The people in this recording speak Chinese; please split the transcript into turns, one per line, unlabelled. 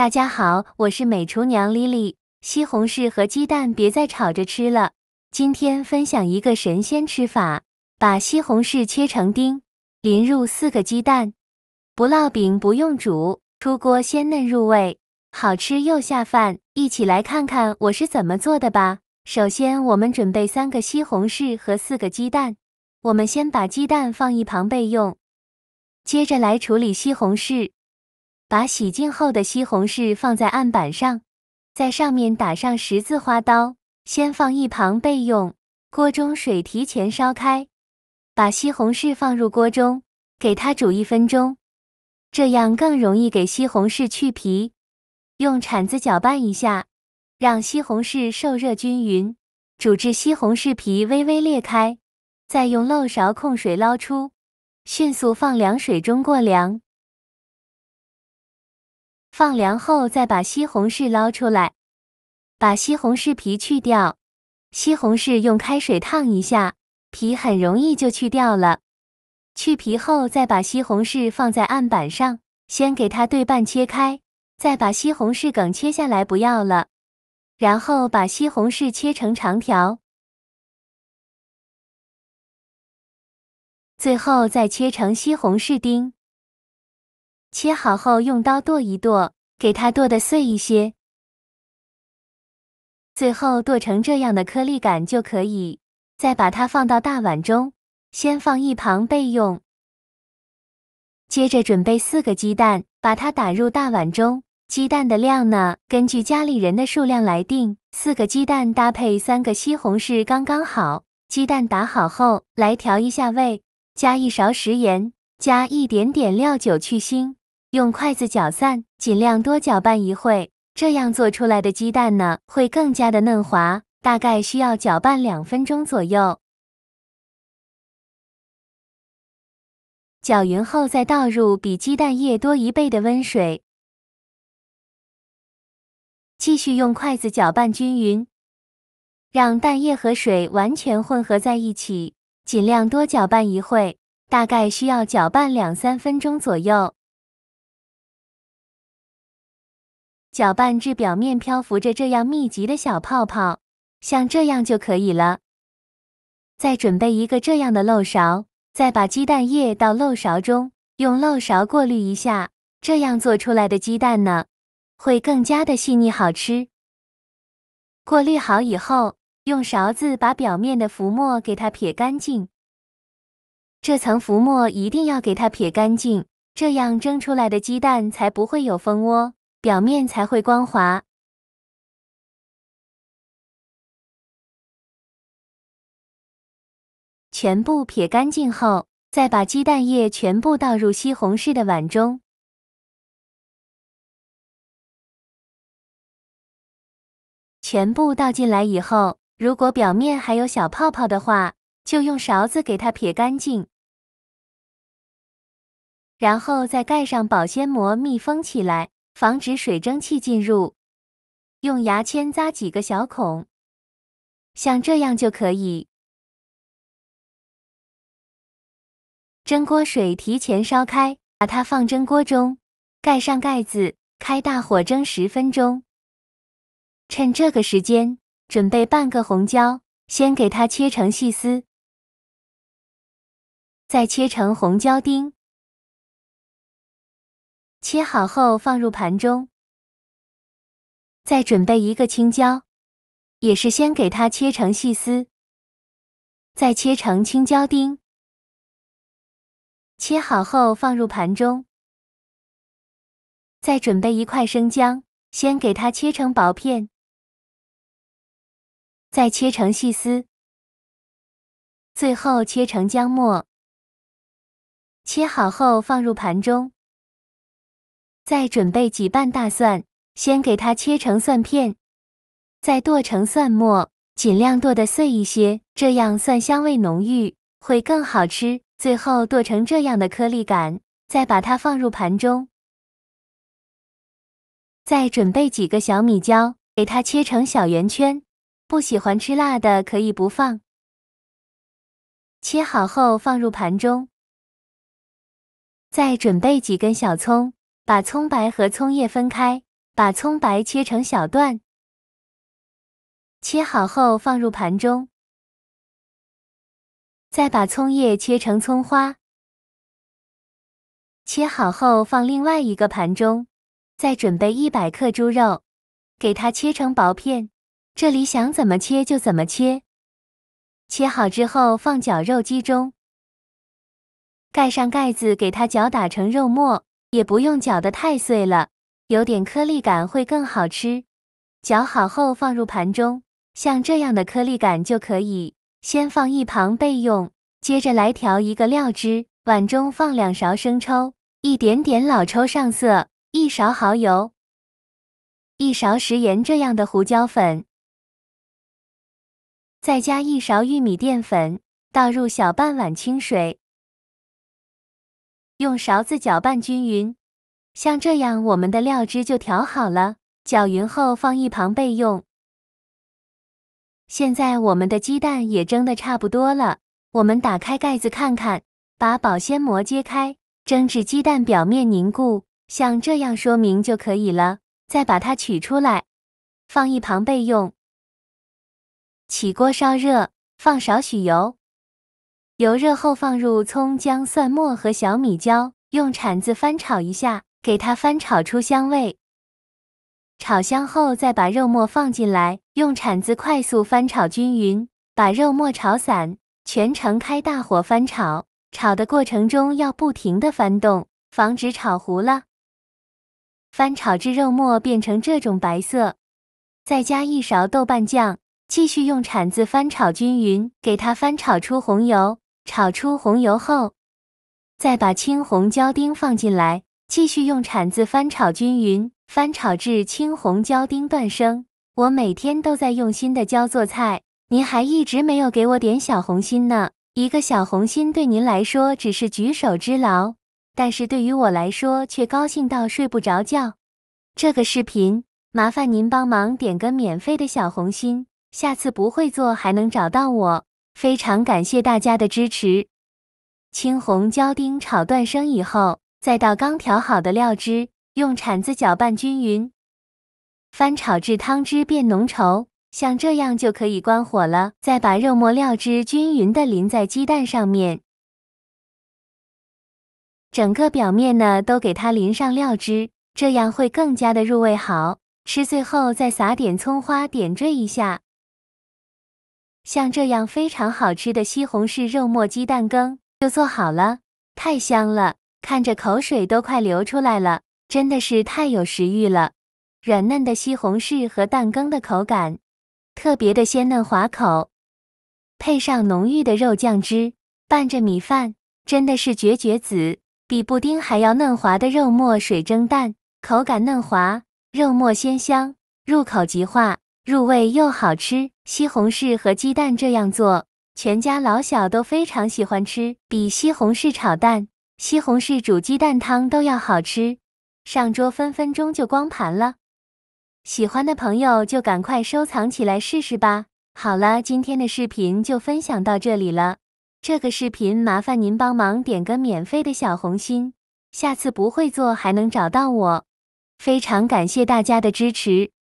大家好，我是美厨娘 Lily。西红柿和鸡蛋别再炒着吃了，今天分享一个神仙吃法：把西红柿切成丁，淋入4个鸡蛋。不烙饼不用煮，出锅鲜嫩入味，好吃又下饭。一起来看看我是怎么做的吧。首先，我们准备3个西红柿和4个鸡蛋。我们先把鸡蛋放一旁备用，接着来处理西红柿。把洗净后的西红柿放在案板上，在上面打上十字花刀，先放一旁备用。锅中水提前烧开，把西红柿放入锅中，给它煮1分钟，这样更容易给西红柿去皮。用铲子搅拌一下，让西红柿受热均匀，煮至西红柿皮微微裂开，再用漏勺控水捞出，迅速放凉水中过凉。放凉后再把西红柿捞出来，把西红柿皮去掉。西红柿用开水烫一下，皮很容易就去掉了。去皮后再把西红柿放在案板上，先给它对半切开，再把西红柿梗切下来不要了。然后把西红柿切成长条，最后再切成西红柿丁。切好后用刀剁一剁，给它剁得碎一些，最后剁成这样的颗粒感就可以。再把它放到大碗中，先放一旁备用。接着准备4个鸡蛋，把它打入大碗中。鸡蛋的量呢，根据家里人的数量来定，4个鸡蛋搭配3个西红柿刚刚好。鸡蛋打好后，来调一下味，加1勺食盐，加一点点料酒去腥。用筷子搅散，尽量多搅拌一会，这样做出来的鸡蛋呢，会更加的嫩滑，大概需要搅拌2分钟左右。搅匀后再倒入比鸡蛋液多1倍的温水，继续用筷子搅拌均匀，让蛋液和水完全混合在一起，尽量多搅拌一会，大概需要搅拌2-3分钟左右。搅拌至表面漂浮着这样密集的小泡泡，像这样就可以了。再准备一个这样的漏勺，再把鸡蛋液到漏勺中，用漏勺过滤一下，这样做出来的鸡蛋呢，会更加的细腻好吃。过滤好以后，用勺子把表面的浮沫给它撇干净。这层浮沫一定要给它撇干净，这样蒸出来的鸡蛋才不会有蜂窝，表面才会光滑。全部撇干净后，再把鸡蛋液全部倒入西红柿的碗中。全部倒进来以后，如果表面还有小泡泡的话，就用勺子给它撇干净。然后再盖上保鲜膜密封起来，防止水蒸气进入。用牙签扎几个小孔，像这样就可以。蒸锅水提前烧开，把它放蒸锅中，盖上盖子，开大火蒸10分钟。趁这个时间，准备半个红椒，先给它切成细丝，再切成红椒丁。切好后放入盘中。再准备一个青椒，也是先给它切成细丝，再切成青椒丁。切好后放入盘中。再准备1块生姜，先给它切成薄片，再切成细丝，最后切成姜末。切好后放入盘中。再准备几瓣大蒜，先给它切成蒜片，再剁成蒜末，尽量剁得碎一些，这样蒜香味浓郁，会更好吃。最后剁成这样的颗粒感，再把它放入盘中。再准备几个小米椒，给它切成小圆圈，不喜欢吃辣的可以不放。切好后放入盘中。再准备几根小葱，把葱白和葱叶分开，把葱白切成小段，切好后放入盘中，再把葱叶切成葱花，切好后放另外一个盘中，再准备100克猪肉，给它切成薄片，这里想怎么切就怎么切。切好之后放绞肉机中，盖上盖子给它搅打成肉末，也不用搅得太碎了，有点颗粒感会更好吃。搅好后放入盘中，像这样的颗粒感就可以，先放一旁备用。接着来调一个料汁，碗中放2勺生抽，一点点老抽上色，1勺蚝油，1勺食盐这样的胡椒粉，再加1勺玉米淀粉，倒入小半碗清水，用勺子搅拌均匀。像这样我们的料汁就调好了，搅匀后放一旁备用。现在我们的鸡蛋也蒸得差不多了，我们打开盖子看看，把保鲜膜揭开，蒸至鸡蛋表面凝固，像这样说明就可以了。再把它取出来，放一旁备用。起锅烧热，放少许油，油热后放入葱、姜、蒜末和小米椒，用铲子翻炒一下，给它翻炒出香味。炒香后再把肉末放进来，用铲子快速翻炒均匀，把肉末炒散，全程开大火翻炒。炒的过程中要不停地翻动，防止炒糊了。翻炒至肉末变成这种白色，再加1勺豆瓣酱，继续用铲子翻炒均匀，给它翻炒出红油。炒出红油后，再把青红椒丁放进来，继续用铲子翻炒均匀，翻炒至青红椒丁断生。我每天都在用心的教做菜，您还一直没有给我点小红心呢。一个小红心对您来说只是举手之劳，但是对于我来说却高兴到睡不着觉。这个视频麻烦您帮忙点个免费的小红心，下次不会做还能找到我。非常感谢大家的支持。青红椒丁炒断生以后，再倒刚调好的料汁，用铲子搅拌均匀，翻炒至汤汁变浓稠，像这样就可以关火了。再把肉末料汁均匀地淋在鸡蛋上面，整个表面呢都给它淋上料汁，这样会更加的入味好吃。最后再撒点葱花点缀一下。像这样非常好吃的西红柿肉末鸡蛋羹就做好了，太香了，看着口水都快流出来了，真的是太有食欲了。软嫩的西红柿和蛋羹的口感特别的鲜嫩滑口，配上浓郁的肉酱汁，拌着米饭，真的是绝子。比布丁还要嫩滑的肉末水蒸蛋，口感嫩滑，肉末鲜香，入口即化，入味又好吃。西红柿和鸡蛋这样做，全家老小都非常喜欢吃，比西红柿炒蛋、西红柿煮鸡蛋汤都要好吃，上桌分分钟就光盘了。喜欢的朋友就赶快收藏起来试试吧。好了，今天的视频就分享到这里了。这个视频麻烦您帮忙点个免费的小红心，下次不会做还能找到我。非常感谢大家的支持。